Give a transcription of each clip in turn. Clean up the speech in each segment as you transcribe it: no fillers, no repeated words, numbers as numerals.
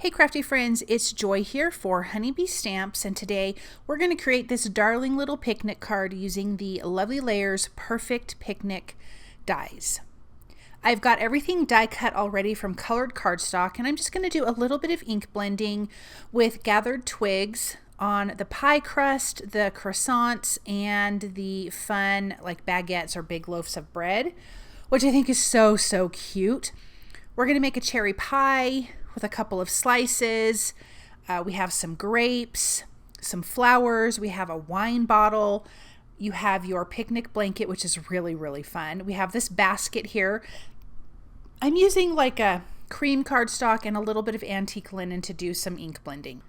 Hey crafty friends, it's Joy here for Honeybee Stamps, and today we're going to create this darling little picnic card using the Lovely Layers Perfect Picnic dies. I've got everything die cut already from colored cardstock, and I'm just going to do a little bit of ink blending with gathered twigs on the pie crust, the croissants, and the fun like baguettes or big loaves of bread, which I think is so cute. We're going to make a cherry pie with a couple of slices. We have some grapes, some flowers, we have a wine bottle, you have your picnic blanket, which is really fun. We have this basket here. I'm using like a cream cardstock and a little bit of antique linen to do some ink blending.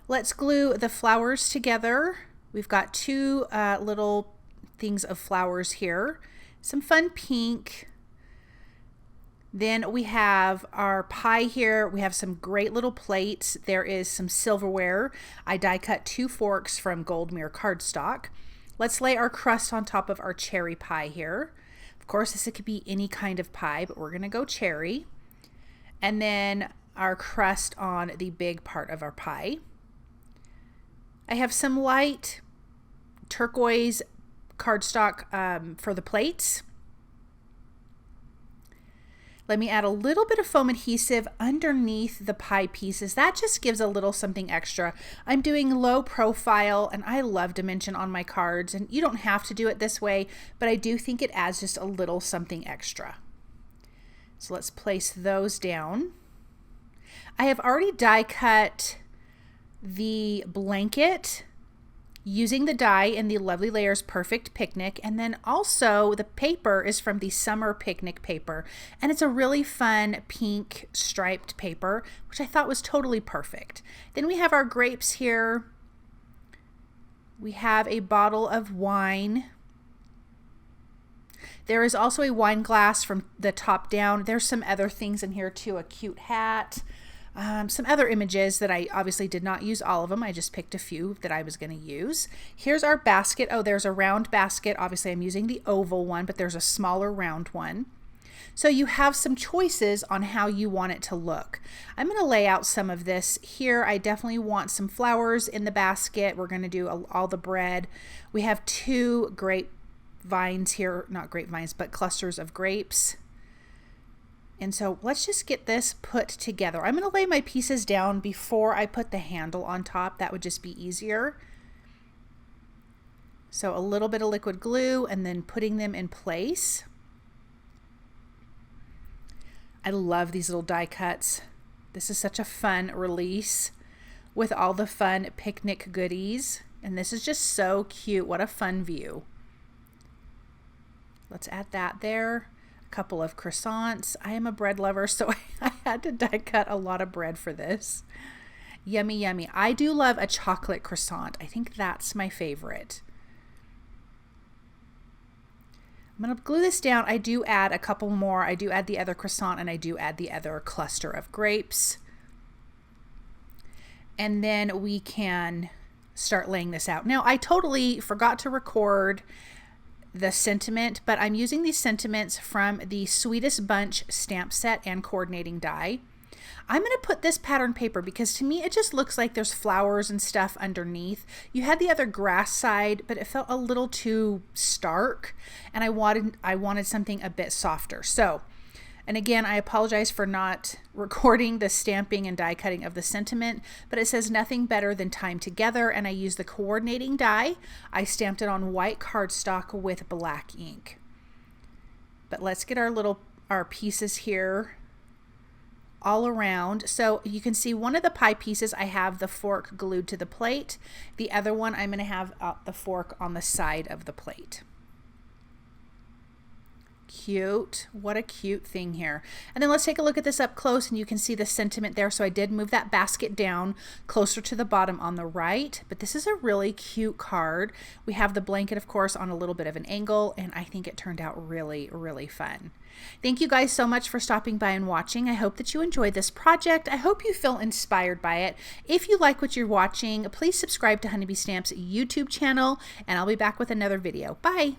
Let's glue the flowers together. We've got two little things of flowers here, some fun pink. Then we have our pie here. We have some great little plates. There is some silverware. I die cut 2 forks from Gold Mirror cardstock. Let's lay our crust on top of our cherry pie here. Of course, this could be any kind of pie, but we're gonna go cherry. And then our crust on the big part of our pie. I have some light turquoise cardstock for the plates. Let me add a little bit of foam adhesive underneath the pie pieces. That just gives a little something extra. I'm doing low profile, and I love dimension on my cards, and you don't have to do it this way, but I do think it adds just a little something extra. So let's place those down. I have already die cut the blanket using the die in the Lovely Layers Perfect Picnic, and then also the paper is from the Summer Picnic paper, and it's a really fun pink striped paper, which I thought was totally perfect. Then we have our grapes here. We have a bottle of wine. There is also a wine glass from the top down. There's some other things in here too, a cute hat. Some other images that I obviously did not use all of them. I just picked a few that I was going to use. Here's our basket. Oh, there's a round basket. Obviously, I'm using the oval one, but there's a smaller round one. So you have some choices on how you want it to look. I'm going to lay out some of this here. I definitely want some flowers in the basket. We're going to do all the bread. We have 2 grapevines here, not grapevines, but clusters of grapes. And so let's just get this put together. I'm going to lay my pieces down before I put the handle on top. That would just be easier. So a little bit of liquid glue and then putting them in place. I love these little die cuts. This is such a fun release with all the fun picnic goodies. And this is just so cute. What a fun view. Let's add that there. Couple of croissants. I am a bread lover, so I had to die cut a lot of bread for this. Yummy. I do love a chocolate croissant. I think that's my favorite. I'm going to glue this down. I do add a couple more. I do add the other croissant, and I do add the other cluster of grapes. And then we can start laying this out. Now, I totally forgot to record the sentiment, but I'm using these sentiments from the Sweetest bunch stamp set and coordinating die. I'm going to put this pattern paper because to me it just looks like there's flowers and stuff underneath. You had the other grass side, but it felt a little too stark, and I wanted something a bit softer. So, and again, I apologize for not recording the stamping and die cutting of the sentiment, but it says nothing better than time together, and I used the coordinating die. I stamped it on white cardstock with black ink. But let's get our pieces here all around. So you can see one of the pie pieces, I have the fork glued to the plate. The other one, I'm going to have the fork on the side of the plate. Cute. What a cute thing here. And then let's take a look at this up close, and you can see the sentiment there. So I did move that basket down closer to the bottom on the right, but this is a really cute card. We have the blanket, of course, on a little bit of an angle, and I think it turned out really fun. Thank you guys so much for stopping by and watching. I hope that you enjoyed this project. I hope you feel inspired by it. If you like what you're watching, please subscribe to Honeybee Stamps YouTube channel, and I'll be back with another video. Bye.